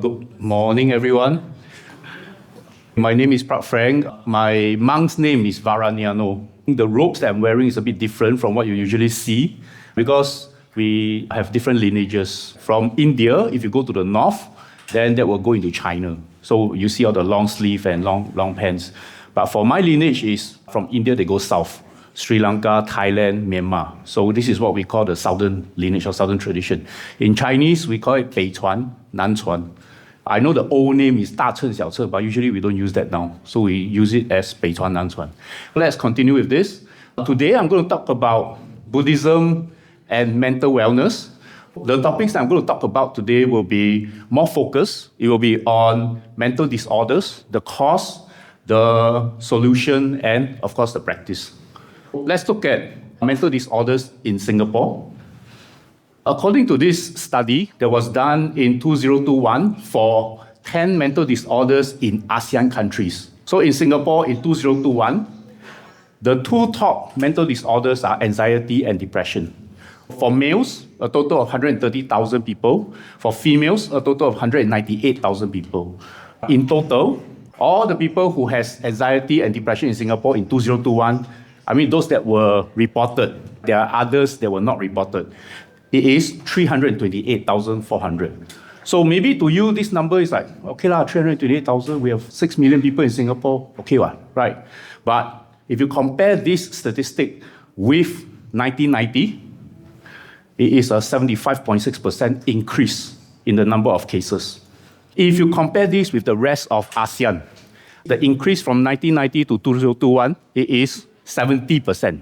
Good morning, everyone. My name is Frank. My monk's name is Varaniano. The robes that I'm wearing is a bit different from what you usually see because we have different lineages. From India, if you go to the north, then that will go into China. So you see all the long sleeve and long pants. But for my lineage is from India, they go south. Sri Lanka, Thailand, Myanmar. So this is what we call the southern lineage or southern tradition. In Chinese, we call it 北传, 南传. I know the old name is 大乘小乘, but usually we don't use that now. So we use it as 北传南传. Let's continue with this. Today I'm going to talk about Buddhism and mental wellness. The topics I'm going to talk about today will be more focused. It will be on mental disorders, the cause, the solution, and of course the practice. Let's look at mental disorders in Singapore. According to this study that was done in 2021 for 10 mental disorders in ASEAN countries. So in Singapore in 2021, the two top mental disorders are anxiety and depression. For males, a total of 130,000 people. For females, a total of 198,000 people. In total, all the people who has anxiety and depression in Singapore in 2021, those that were reported, there are others that were not reported. It is 328,400. So maybe to you, this number is like, okay lah, 328,000, we have 6 million people in Singapore, okay lah, right? But if you compare this statistic with 1990, it is a 75.6% increase in the number of cases. If you compare this with the rest of ASEAN, the increase from 1990 to 2021, it is 70%.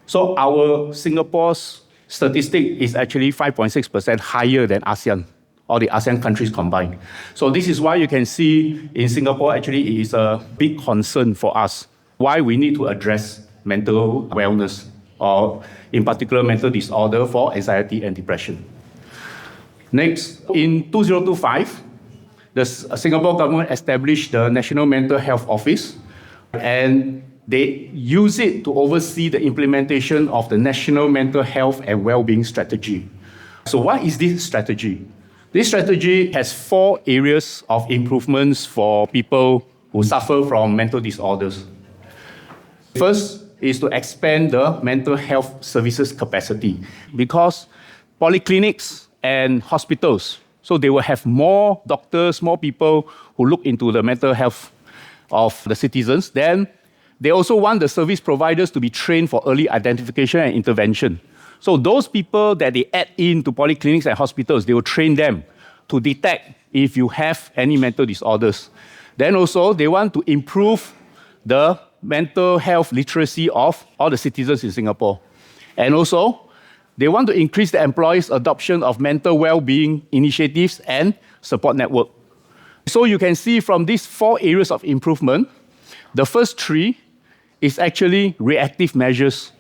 So our Singapore's statistic is actually 5.6% higher than ASEAN, all the ASEAN countries combined. So this is why you can see in Singapore, actually it is a big concern for us, why we need to address mental wellness, or in particular mental disorder for anxiety and depression. Next, in 2025, the Singapore government established the National Mental Health Office, and they use it to oversee the implementation of the National Mental Health and Wellbeing Strategy. So what is this strategy? This strategy has 4 areas of improvements for people who suffer from mental disorders. First is to expand the mental health services capacity, because polyclinics and hospitals, so they will have more doctors, more people who look into the mental health of the citizens. Then they also want the service providers to be trained for early identification and intervention. So those people that they add into polyclinics and hospitals, they will train them to detect if you have any mental disorders. Then also, they want to improve the mental health literacy of all the citizens in Singapore. And also, they want to increase the employees' adoption of mental well-being initiatives and support network. So you can see from these 4 areas of improvement, the first 3 is actually reactive measures.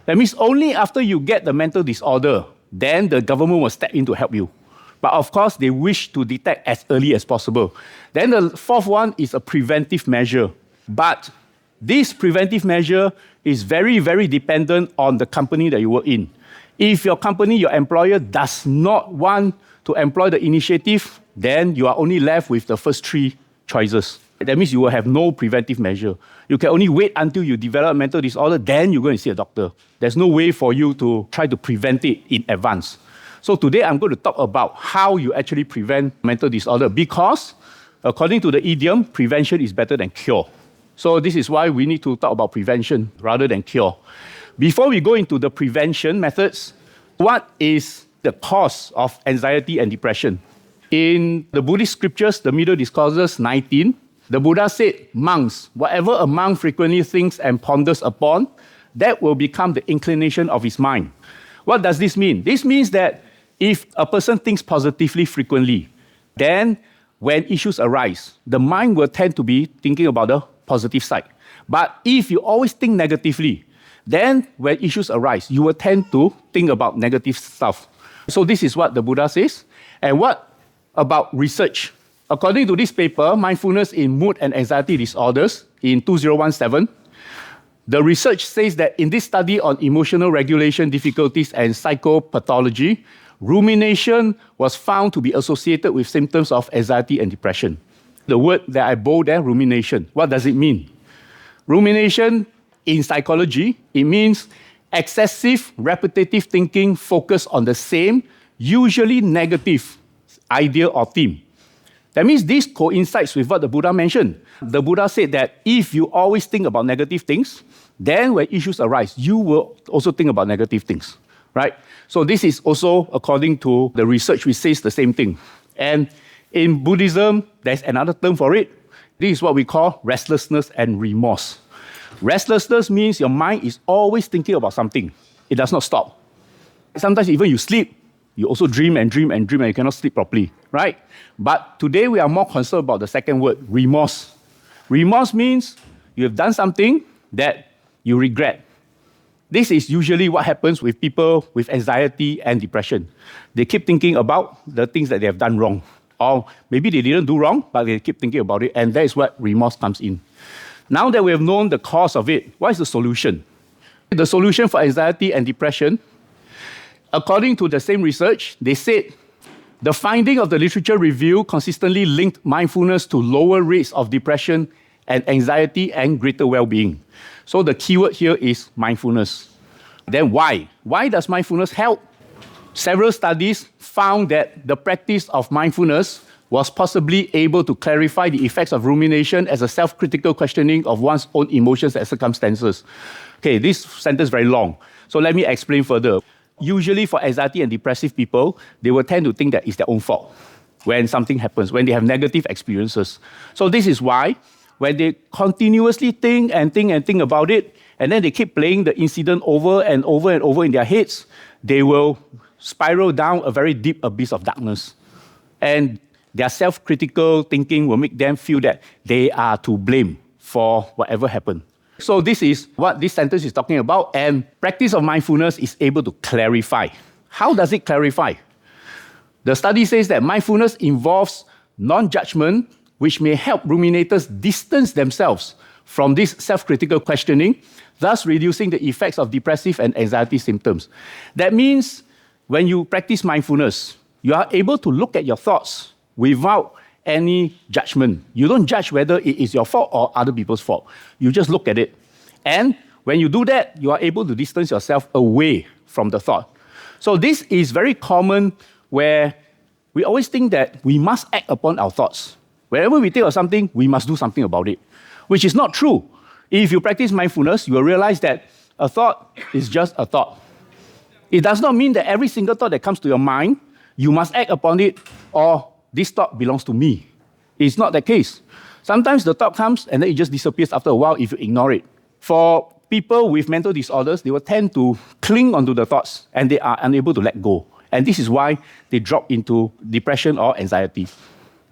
That means only after you get the mental disorder, then the government will step in to help you. But of course, they wish to detect as early as possible. Then the 4th one is a preventive measure. But this preventive measure is very, very dependent on the company that you work in. If your company, your employer does not want to employ the initiative, then you are only left with the first 3 choices. That means you will have no preventive measure. You can only wait until you develop a mental disorder, then you go and see a doctor. There's no way for you to try to prevent it in advance. So today I'm going to talk about how you actually prevent mental disorder, because according to the idiom, prevention is better than cure. So this is why we need to talk about prevention rather than cure. Before we go into the prevention methods, what is the cause of anxiety and depression? In the Buddhist scriptures, the Middle Discourses 19, the Buddha said, monks, whatever a monk frequently thinks and ponders upon, that will become the inclination of his mind. What does this mean? This means that if a person thinks positively frequently, then when issues arise, the mind will tend to be thinking about the positive side. But if you always think negatively, then when issues arise, you will tend to think about negative stuff. So this is what the Buddha says. And what about research? According to this paper, Mindfulness in Mood and Anxiety Disorders in 2017, the research says that in this study on emotional regulation difficulties and psychopathology, rumination was found to be associated with symptoms of anxiety and depression. The word that I bold there, rumination, what does it mean? Rumination in psychology, it means excessive, repetitive thinking focused on the same, usually negative idea or theme. That means this coincides with what the Buddha mentioned. The Buddha said that if you always think about negative things, then when issues arise, you will also think about negative things, right? So this is also according to the research which says the same thing. And in Buddhism, there's another term for it. This is what we call restlessness and remorse. Restlessness means your mind is always thinking about something. It does not stop. Sometimes even you sleep, you also dream and dream and dream and you cannot sleep properly, right? But today we are more concerned about the second word, remorse. Remorse means you have done something that you regret. This is usually what happens with people with anxiety and depression. They keep thinking about the things that they have done wrong. Or maybe they didn't do wrong, but they keep thinking about it, and that is what remorse comes in. Now that we have known the cause of it, what is the solution? The solution for anxiety and depression, according to the same research, they said the finding of the literature review consistently linked mindfulness to lower rates of depression and anxiety and greater well-being. So the keyword here is mindfulness. Then why? Why does mindfulness help? Several studies found that the practice of mindfulness was possibly able to clarify the effects of rumination as a self-critical questioning of one's own emotions and circumstances. Okay, this sentence is very long, so let me explain further. Usually for anxiety and depressive people, they will tend to think that it's their own fault when something happens, when they have negative experiences. So this is why when they continuously think about it, and then they keep playing the incident over and over and over in their heads, they will spiral down a very deep abyss of darkness. And their self-critical thinking will make them feel that they are to blame for whatever happened. So this is what this sentence is talking about, and practice of mindfulness is able to clarify. How does it clarify? The study says that mindfulness involves non-judgment, which may help ruminators distance themselves from this self-critical questioning, thus reducing the effects of depressive and anxiety symptoms. That means when you practice mindfulness, you are able to look at your thoughts without any judgment. You don't judge whether it is your fault or other people's fault. You just look at it. And when you do that, you are able to distance yourself away from the thought. So this is very common where we always think that we must act upon our thoughts. Whenever we think of something, we must do something about it, which is not true. If you practice mindfulness, you will realize that a thought is just a thought. It does not mean that every single thought that comes to your mind, you must act upon it, or this thought belongs to me. It's not the case. Sometimes the thought comes and then it just disappears after a while if you ignore it. For people with mental disorders, they will tend to cling onto the thoughts and they are unable to let go. And this is why they drop into depression or anxiety.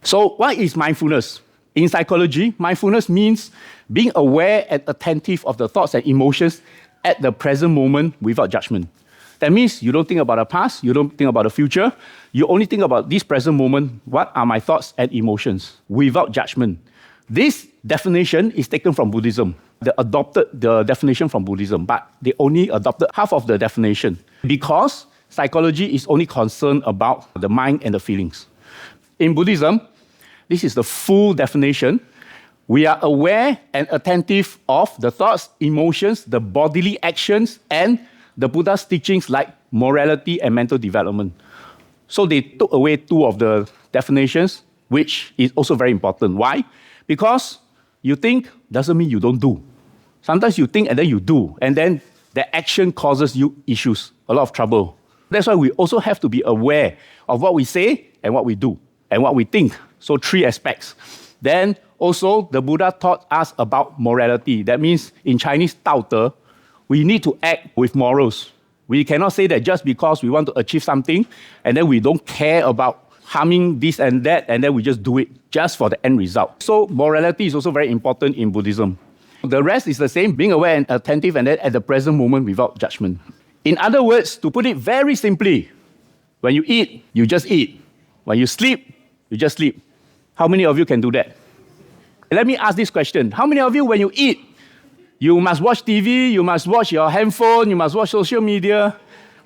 So what is mindfulness? In psychology, mindfulness means being aware and attentive of the thoughts and emotions at the present moment without judgment. That means you don't think about the past, you don't think about the future, you only think about this present moment, what are my thoughts and emotions, without judgment. This definition is taken from Buddhism. They adopted the definition from Buddhism, but they only adopted half of the definition because psychology is only concerned about the mind and the feelings. In Buddhism, this is the full definition. We are aware and attentive of the thoughts, emotions, the bodily actions, and the Buddha's teachings like morality and mental development. So they took away two of the definitions, which is also very important. Why? Because you think doesn't mean you don't do. Sometimes you think and then you do, and then the action causes you issues, a lot of trouble. That's why we also have to be aware of what we say and what we do and what we think. So 3 aspects. Then also the Buddha taught us about morality. That means in Chinese, 道德, we need to act with morals. We cannot say that just because we want to achieve something and then we don't care about harming this and that and then we just do it just for the end result. So morality is also very important in Buddhism. The rest is the same, being aware and attentive and then at the present moment without judgment. In other words, to put it very simply, when you eat, you just eat. When you sleep, you just sleep. How many of you can do that? Let me ask this question. How many of you, when you eat, you must watch TV, you must watch your handphone, you must watch social media,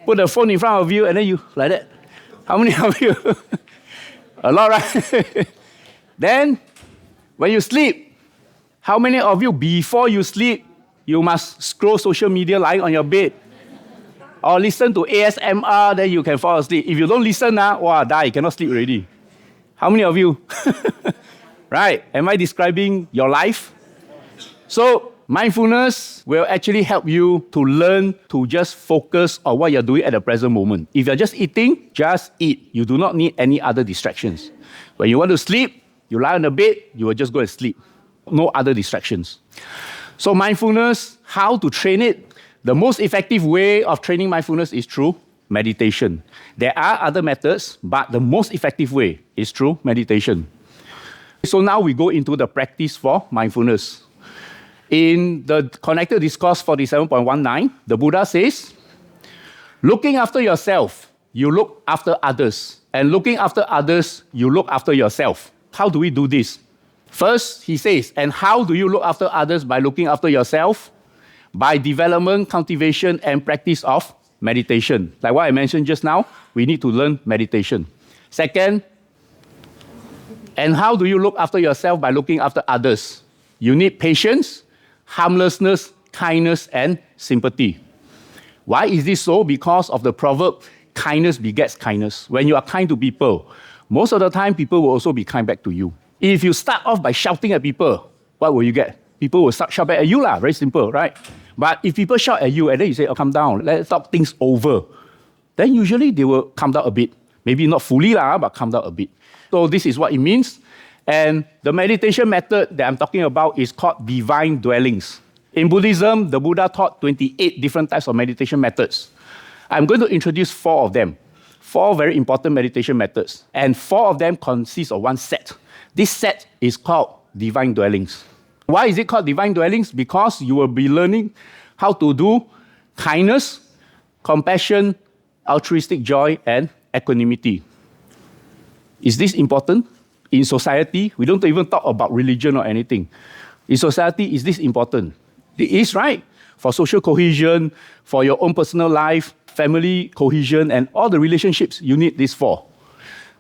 put the phone in front of you, and then you, like that. How many of you? A lot, right? Then, when you sleep, how many of you, before you sleep, you must scroll social media lying on your bed? Or listen to ASMR, then you can fall asleep. If you don't listen, die, you cannot sleep already. How many of you? Right? Am I describing your life? So, mindfulness will actually help you to learn to just focus on what you're doing at the present moment. If you're just eating, just eat. You do not need any other distractions. When you want to sleep, you lie on the bed, you will just go and sleep. No other distractions. So mindfulness, how to train it? The most effective way of training mindfulness is through meditation. There are other methods, but the most effective way is through meditation. So now we go into the practice for mindfulness. In the Connected Discourse 47.19, the Buddha says, looking after yourself, you look after others. And looking after others, you look after yourself. How do we do this? First, he says, and how do you look after others by looking after yourself? By development, cultivation, and practice of meditation. Like what I mentioned just now, we need to learn meditation. Second, and how do you look after yourself by looking after others? You need patience, harmlessness, kindness, and sympathy. Why is this so? Because of the proverb, kindness begets kindness. When you are kind to people, most of the time people will also be kind back to you. If you start off by shouting at people, what will you get? People will shout back at you, very simple, right? But if people shout at you and then you say, calm down, let's talk things over, then usually they will calm down a bit. Maybe not fully, but calm down a bit. So this is what it means. And the meditation method that I'm talking about is called divine dwellings. In Buddhism, the Buddha taught 28 different types of meditation methods. I'm going to introduce 4 of them. 4 very important meditation methods. And 4 of them consist of one set. This set is called divine dwellings. Why is it called divine dwellings? Because you will be learning how to do kindness, compassion, altruistic joy, and equanimity. Is this important? In society, we don't even talk about religion or anything. In society, is this important? It is, right? For social cohesion, for your own personal life, family cohesion, and all the relationships, you need these 4.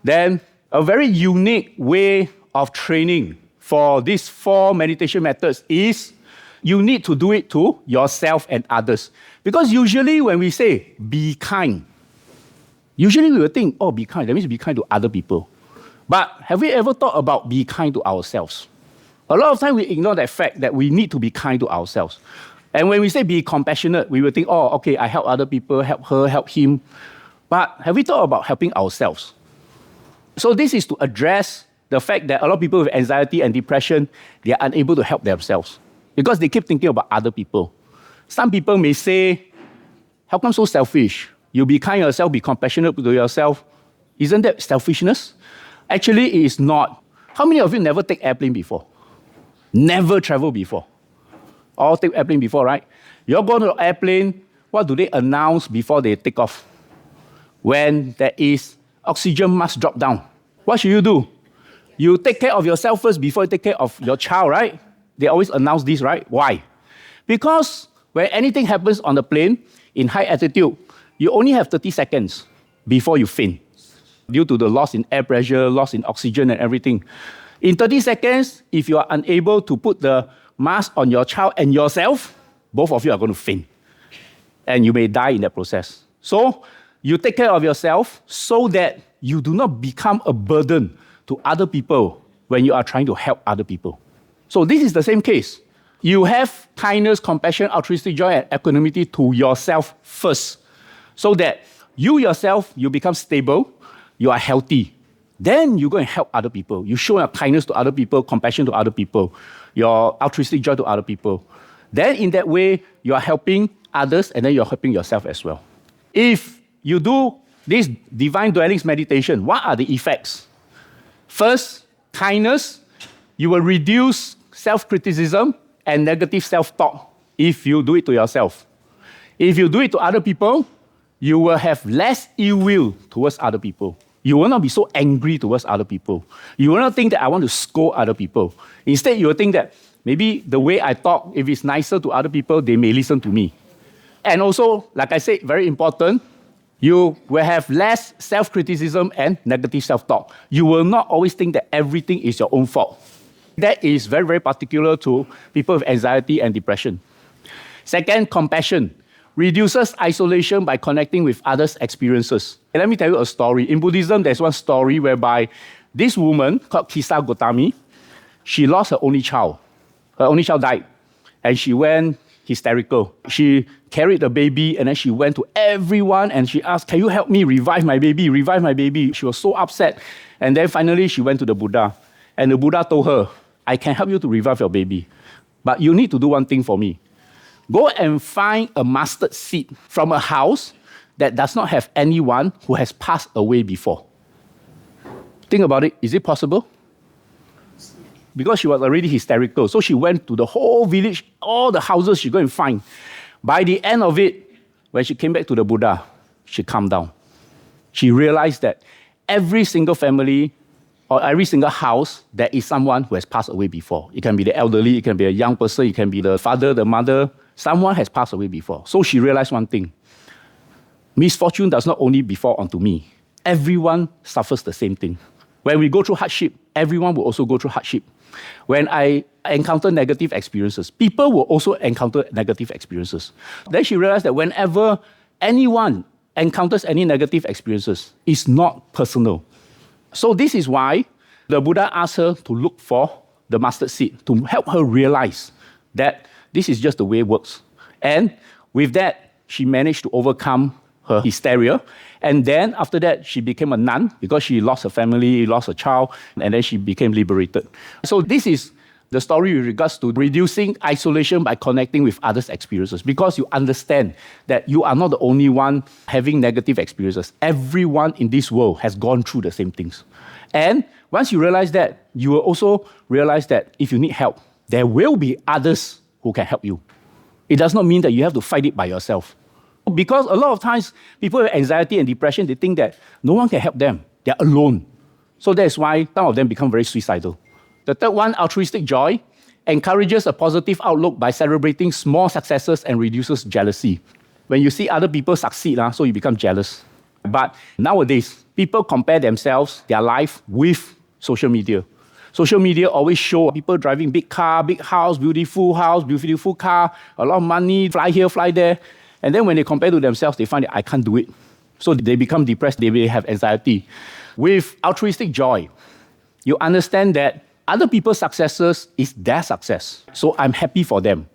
Then, a very unique way of training for these 4 meditation methods is you need to do it to yourself and others. Because usually when we say, be kind, usually we will think, be kind, that means be kind to other people. But have we ever thought about be kind to ourselves? A lot of times we ignore that fact that we need to be kind to ourselves. And when we say be compassionate, we will think, okay, I help other people, help her, help him. But have we thought about helping ourselves? So this is to address the fact that a lot of people with anxiety and depression, they are unable to help themselves because they keep thinking about other people. Some people may say, how come so selfish? You be kind yourself, be compassionate to yourself. Isn't that selfishness? Actually, it is not. How many of you never take airplane before? Never travel before? All take airplane before, right? You're going to the airplane, what do they announce before they take off? When there is oxygen mask drop down, what should you do? You take care of yourself first before you take care of your child, right? They always announce this, right? Why? Because when anything happens on the plane in high altitude, you only have 30 seconds before you faint due to the loss in air pressure, loss in oxygen and everything. In 30 seconds, if you are unable to put the mask on your child and yourself, both of you are going to faint. And you may die in that process. So, you take care of yourself so that you do not become a burden to other people when you are trying to help other people. So this is the same case. You have kindness, compassion, altruistic joy, and equanimity to yourself first, so that you yourself, you become stable, you are healthy. Then you go and help other people. You show your kindness to other people, compassion to other people, your altruistic joy to other people. Then in that way, you are helping others, and then you're helping yourself as well. If you do this divine dwellings meditation, what are the effects? First, kindness. You will reduce self-criticism and negative self-talk if you do it to yourself. If you do it to other people, you will have less ill will towards other people. You will not be so angry towards other people. You will not think that I want to scold other people. Instead, you will think that maybe the way I talk, if it's nicer to other people, they may listen to me. And also, like I said, very important, You will have less self-criticism and negative self-talk. You will not always think that everything is your own fault. That is very, very particular to people with anxiety and depression. Second, compassion. Reduces isolation by connecting with others' experiences. And let me tell you a story. In Buddhism, there's one story whereby this woman called Kisa Gotami, she lost her only child. Her only child died. And she went hysterical. She carried the baby and then she went to everyone and she asked, can you help me revive my baby, revive my baby? She was so upset. And then finally she went to the Buddha. And the Buddha told her, I can help you to revive your baby. But you need to do one thing for me. Go and find a mustard seed from a house that does not have anyone who has passed away before. Think about it. Is it possible? Because she was already hysterical. So she went to the whole village, all the houses she go and find. By the end of it, when she came back to the Buddha, she calmed down. She realized that every single family or every single house, there is someone who has passed away before. It can be the elderly, it can be a young person, it can be the father, the mother. Someone has passed away before. So she realized one thing. Misfortune does not only befall onto me. Everyone suffers the same thing. When we go through hardship, everyone will also go through hardship. When I encounter negative experiences, people will also encounter negative experiences. Then she realized that whenever anyone encounters any negative experiences, it's not personal. So this is why the Buddha asked her to look for the mustard seed, to help her realize that this is just the way it works. And with that, she managed to overcome her hysteria. And then after that, she became a nun because she lost her family, lost her child, and then she became liberated. So this is the story with regards to reducing isolation by connecting with others' experiences, because you understand that you are not the only one having negative experiences. Everyone in this world has gone through the same things. And once you realize that, you will also realize that if you need help, there will be others who can help you. It does not mean that you have to fight it by yourself. Because a lot of times, people with anxiety and depression, they think that no one can help them. They're alone. So that's why some of them become very suicidal. The third one, altruistic joy, encourages a positive outlook by celebrating small successes and reduces jealousy. When you see other people succeed, so you become jealous. But nowadays, people compare themselves, their life, with social media. Social media always show people driving big car, big house, beautiful car, a lot of money, fly here, fly there. And then when they compare to themselves, they find that I can't do it. So they become depressed, they may have anxiety. With altruistic joy, you understand that other people's successes is their success. So I'm happy for them.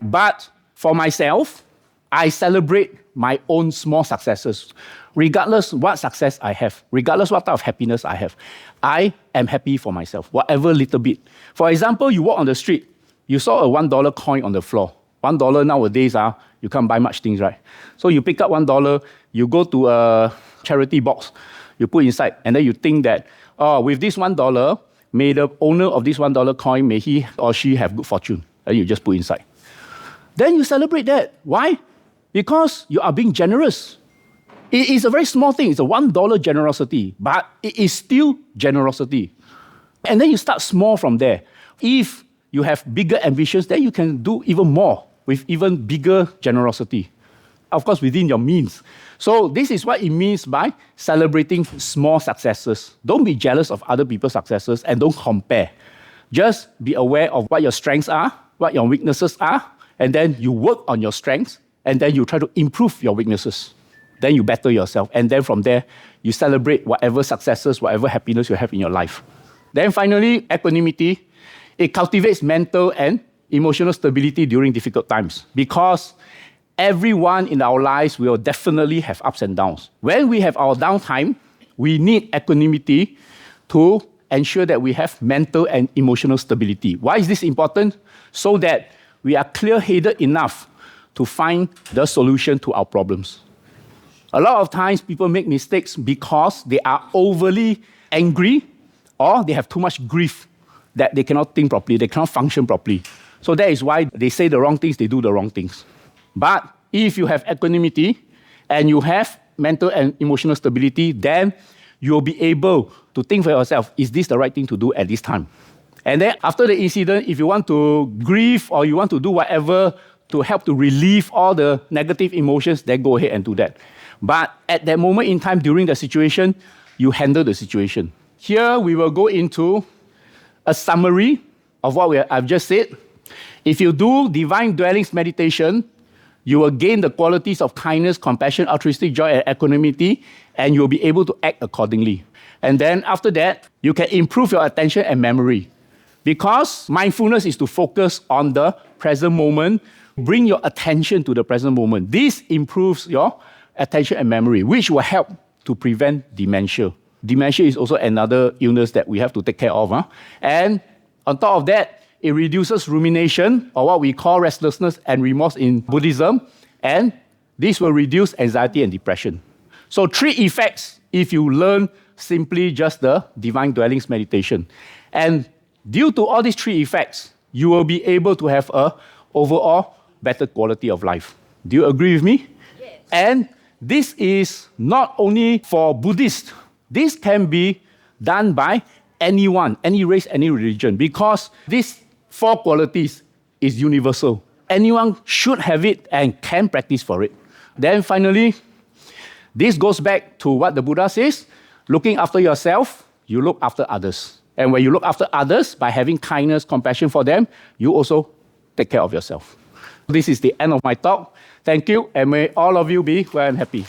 But for myself, I celebrate my own small successes. Regardless what success I have, regardless what type of happiness I have, I am happy for myself, whatever little bit. For example, you walk on the street, you saw a $1 coin on the floor. $1 nowadays, you can't buy much things, right? So you pick up $1, you go to a charity box, you put inside, and then you think that, with this $1, may the owner of this $1 coin, may he or she have good fortune. And you just put inside. Then you celebrate that. Why? Because you are being generous. It is a very small thing. It's a $1 generosity, but it is still generosity. And then you start small from there. If you have bigger ambitions, then you can do even more with even bigger generosity. Of course, within your means. So this is what it means by celebrating small successes. Don't be jealous of other people's successes and don't compare. Just be aware of what your strengths are, what your weaknesses are, and then you work on your strengths, and then you try to improve your weaknesses. Then you better yourself. And then from there, you celebrate whatever successes, whatever happiness you have in your life. Then finally, equanimity. It cultivates mental and emotional stability during difficult times, because everyone in our lives will definitely have ups and downs. When we have our downtime, we need equanimity to ensure that we have mental and emotional stability. Why is this important? So that we are clear-headed enough to find the solution to our problems. A lot of times people make mistakes because they are overly angry or they have too much grief that they cannot think properly, they cannot function properly. So that is why they say the wrong things, they do the wrong things. But if you have equanimity and you have mental and emotional stability, then you will be able to think for yourself, is this the right thing to do at this time? And then after the incident, if you want to grieve or you want to do whatever to help to relieve all the negative emotions, then go ahead and do that. But at that moment in time during the situation, you handle the situation. Here we will go into a summary of what I've just said. If you do divine dwellings meditation, you will gain the qualities of kindness, compassion, altruistic joy, and equanimity, and you'll be able to act accordingly. And then after that, you can improve your attention and memory. Because mindfulness is to focus on the present moment, bring your attention to the present moment. This improves your attention and memory, which will help to prevent dementia. Dementia is also another illness that we have to take care of. And on top of that, it reduces rumination, or what we call restlessness and remorse in Buddhism, and this will reduce anxiety and depression. So 3 effects if you learn simply just the divine dwellings meditation. And due to all these 3 effects, you will be able to have an overall better quality of life. Do you agree with me? Yes. And this is not only for Buddhists. This can be done by anyone, any race, any religion, because these 4 qualities is universal. Anyone should have it and can practice for it. Then finally, this goes back to what the Buddha says, looking after yourself, you look after others. And when you look after others, by having kindness, compassion for them, you also take care of yourself. This is the end of my talk. Thank you, and may all of you be well and happy.